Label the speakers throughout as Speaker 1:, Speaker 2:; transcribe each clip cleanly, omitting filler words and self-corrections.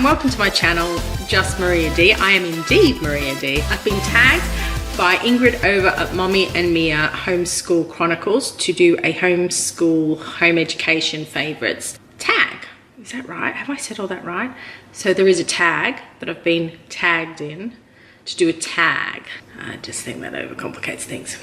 Speaker 1: welcome to my channel, Just Maria D. I am indeed Maria D. I've been tagged by Ingrid over at Mommy and Mia Homeschool Chronicles to do a homeschool home education favourites tag. Is that right? Have I said all that right? So there is a tag that I've been tagged in to do a tag. I just think that overcomplicates things.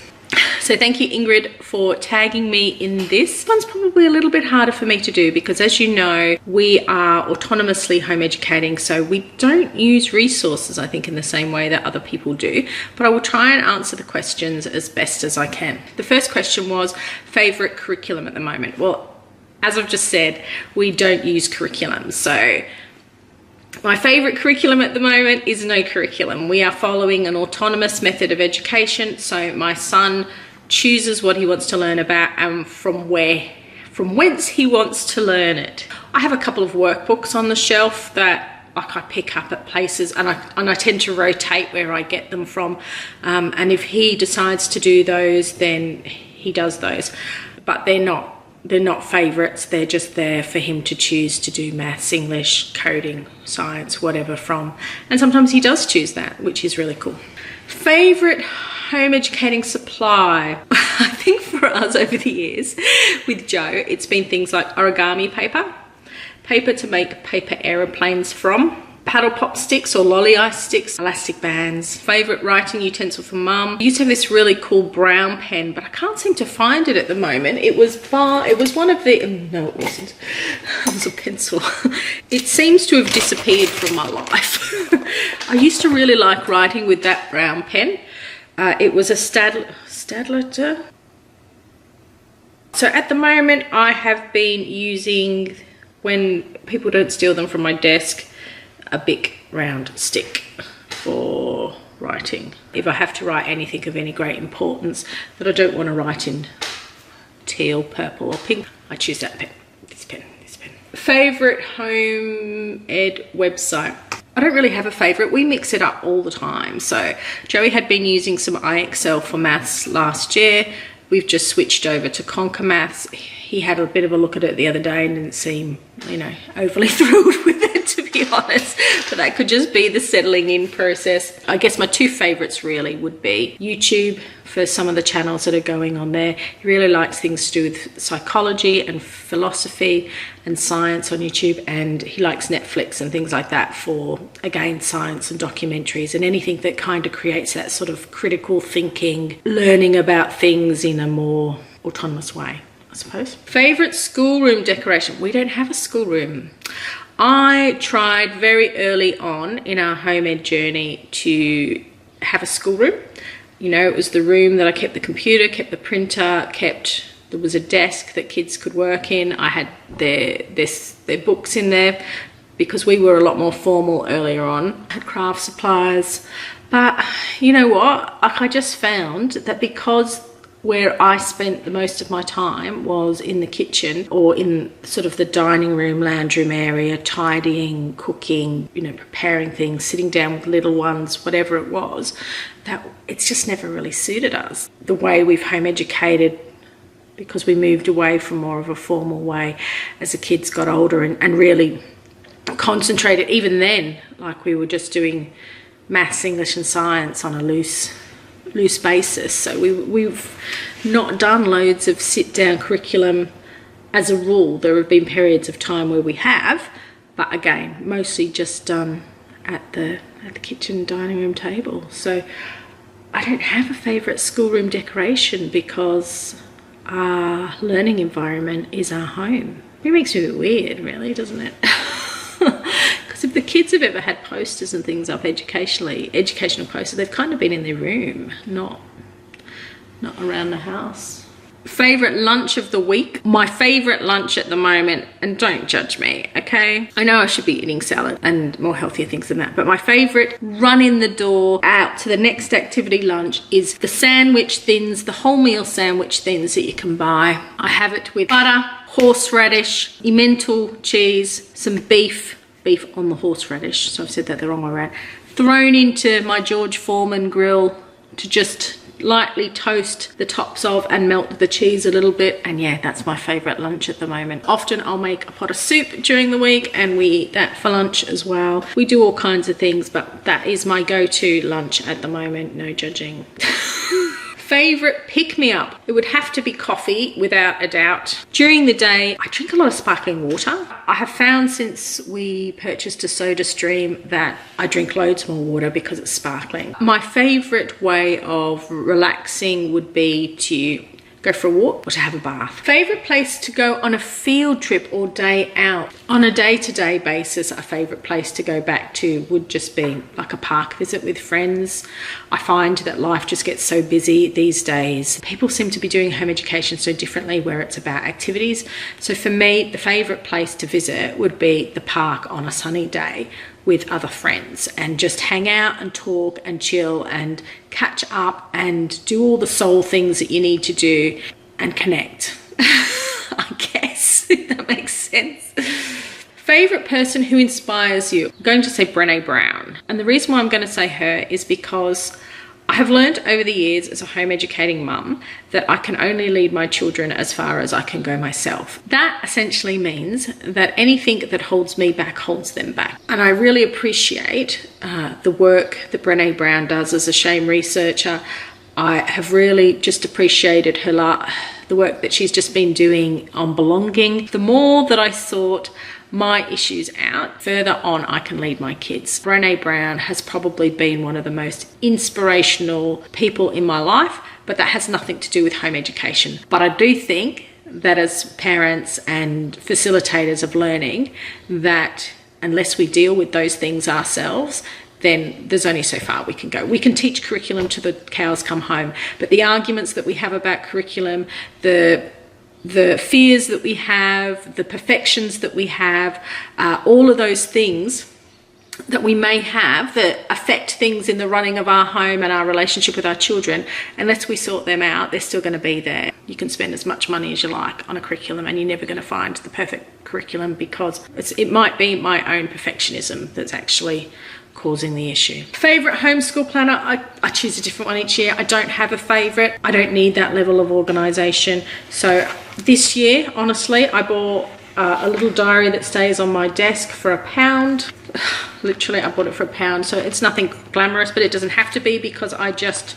Speaker 1: So thank you, Ingrid, for tagging me in this. This one's probably a little bit harder for me to do because, as you know, we are autonomously home educating, so we don't use resources, I think, in the same way that other people do. But I will try and answer the questions as best as I can. The first question was favourite curriculum at the moment. Well, as I've just said, we don't use curriculum. So my favourite curriculum at the moment is no curriculum. We are following an autonomous method of education. So my son chooses what he wants to learn about and from whence he wants to learn it. I have a couple of workbooks on the shelf that I pick up at places, and I tend to rotate where I get them from. And if he decides to do those, then he does those. But they're not favourites, they're just there for him to choose to do maths, English, coding, science, whatever from. And sometimes he does choose that, which is really cool. Favourite home educating supply? I think for us over the years with Joe, it's been things like origami paper, paper to make paper aeroplanes from, paddle pop sticks or lolly ice sticks, elastic bands. Favourite writing utensil for mum. I used to have this really cool brown pen, but I can't seem to find it at the moment. It was one of the, no it wasn't, it was a pencil. It seems to have disappeared from my life. I used to really like writing with that brown pen. It was a Stadler. So at the moment I have been using, when people don't steal them from my desk, a big round stick for writing. If I have to write anything of any great importance that I don't want to write in teal, purple or pink, I choose that pen, this pen. Favourite home ed website? I don't really have a favourite. We mix it up all the time. So Joey had been using some iExcel for maths last year. We've just switched over to Conquer Maths. He had a bit of a look at it the other day and didn't seem, overly thrilled with it, to be honest. But that could just be the settling in process. I guess my two favourites really would be YouTube for some of the channels that are going on there. He really likes things to do with psychology and philosophy and science on YouTube, and he likes Netflix and things like that for, again, science and documentaries and anything that kind of creates that sort of critical thinking, learning about things in a more autonomous way, I suppose. Favourite schoolroom decoration? We don't have a schoolroom. I tried very early on in our home ed journey to have a schoolroom. It was the room that I kept the computer, kept the printer, there was a desk that kids could work in. I had their books in there because we were a lot more formal earlier on. I had craft supplies. But you know what? I just found that because where I spent the most of my time was in the kitchen or in sort of the dining room, lounge room area, tidying, cooking, preparing things, sitting down with little ones, whatever it was, that it's just never really suited us. The way we've home educated, because we moved away from more of a formal way as the kids got older and really concentrated, even then, like we were just doing maths, English and science on a loose basis. So we've not done loads of sit-down curriculum as a rule. There have been periods of time where we have, but again, mostly just done at the kitchen dining room table. So I don't have a favourite schoolroom decoration because our learning environment is our home. It makes me a bit weird, really, doesn't it? Because if the kids have ever had posters and things up educational posters, they've kind of been in their room, not around the house. Favourite lunch of the week? My favourite lunch at the moment, and don't judge me, okay? I know I should be eating salad and more healthier things than that, but my favourite run in the door out to the next activity lunch is the sandwich thins, the wholemeal sandwich thins that you can buy. I have it with butter, horseradish, Emmental cheese, some beef on the horseradish, so I've said that the wrong way around, thrown into my George Foreman grill to just lightly toast the tops of and melt the cheese a little bit. And yeah, that's my favorite lunch at the moment. Often I'll make a pot of soup during the week and we eat that for lunch as well. We do all kinds of things, but that is my go-to lunch at the moment, no judging. Favorite pick-me-up? It would have to be coffee, without a doubt. During the day, I drink a lot of sparkling water. I have found since we purchased a soda stream that I drink loads more water because it's sparkling. My favorite way of relaxing would be to go for a walk or to have a bath. Favorite place to go on a field trip or day out? On a day-to-day basis, a favorite place to go back to would just be like a park visit with friends. I find that life just gets so busy these days. People seem to be doing home education so differently where it's about activities. So for me, the favorite place to visit would be the park on a sunny day with other friends and just hang out and talk and chill and catch up and do all the soul things that you need to do and connect. I guess, if that makes sense. Favorite person who inspires you? I'm going to say Brené Brown. And the reason why I'm going to say her is because I have learned over the years as a home educating mum that I can only lead my children as far as I can go myself. That essentially means that anything that holds me back holds them back. And I really appreciate the work that Brené Brown does as a shame researcher. I have really just appreciated the work that she's just been doing on belonging. The more that I sort my issues out, further on I can lead my kids. Brené Brown has probably been one of the most inspirational people in my life, but that has nothing to do with home education. But I do think that as parents and facilitators of learning, that unless we deal with those things ourselves, then there's only so far we can go. We can teach curriculum to the cows come home, but the arguments that we have about curriculum, the fears that we have, the perfections that we have, all of those things that we may have that affect things in the running of our home and our relationship with our children, unless we sort them out, they're still going to be there. You can spend as much money as you like on a curriculum and you're never going to find the perfect curriculum because it might be my own perfectionism that's actually causing the issue. Favorite homeschool planner? I choose a different one each year. I don't have a favorite. I don't need that level of organization. So this year, honestly, I bought a little diary that stays on my desk for £1. Literally, I bought it for £1. So it's nothing glamorous, but it doesn't have to be because I just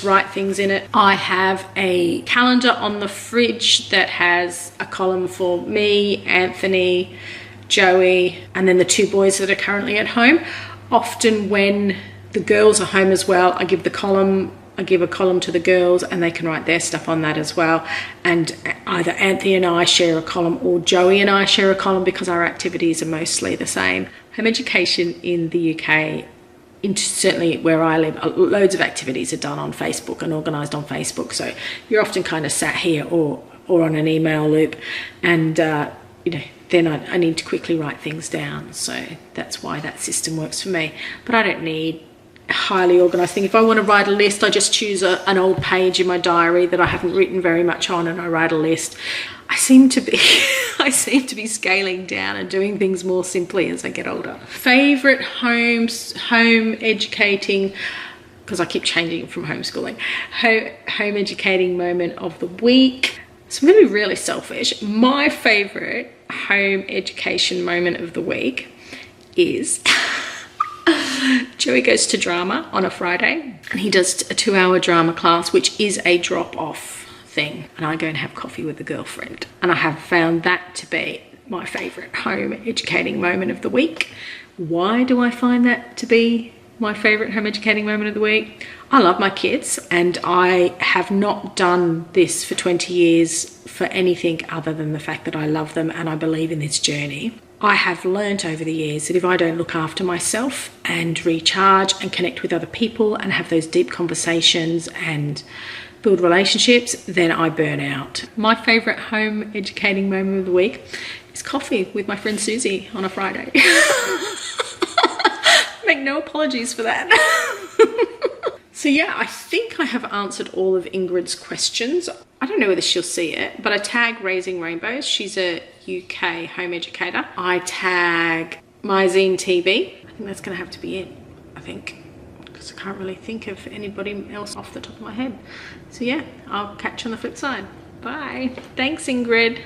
Speaker 1: write things in it. I have a calendar on the fridge that has a column for me, Anthony, Joey, and then the 2 boys that are currently at home. Often when the girls are home as well, I give a column to the girls and they can write their stuff on that as well. And either Anthony and I share a column or Joey and I share a column because our activities are mostly the same. Home education in the UK, certainly where I live, loads of activities are done on Facebook and organised on Facebook. So you're often kind of sat here or on an email loop and, then I need to quickly write things down. So that's why that system works for me. But I don't need a highly organised thing. If I want to write a list, I just choose an old page in my diary that I haven't written very much on and I write a list. I seem to be scaling down and doing things more simply as I get older. Favorite home educating, because I keep changing it from homeschooling, home educating moment of the week. So I'm going to be really selfish. My favorite home education moment of the week is Joey goes to drama on a Friday and he does a 2-hour drama class, which is a drop-off thing. And I go and have coffee with a girlfriend. And I have found that to be my favorite home educating moment of the week. Why do I find that to be my favorite home educating moment of the week? I love my kids and I have not done this for 20 years for anything other than the fact that I love them and I believe in this journey. I have learnt over the years that if I don't look after myself and recharge and connect with other people and have those deep conversations and build relationships, then I burn out. My favourite home educating moment of the week is coffee with my friend Susie on a Friday. Make no apologies for that. So yeah, I think I have answered all of Ingrid's questions. I don't know whether she'll see it, but I tag Raising Rainbows. She's a UK home educator. I tag My Zine TV. I think that's going to have to be it, because because I can't really think of anybody else off the top of my head. So yeah, I'll catch you on the flip side. Bye. Thanks, Ingrid.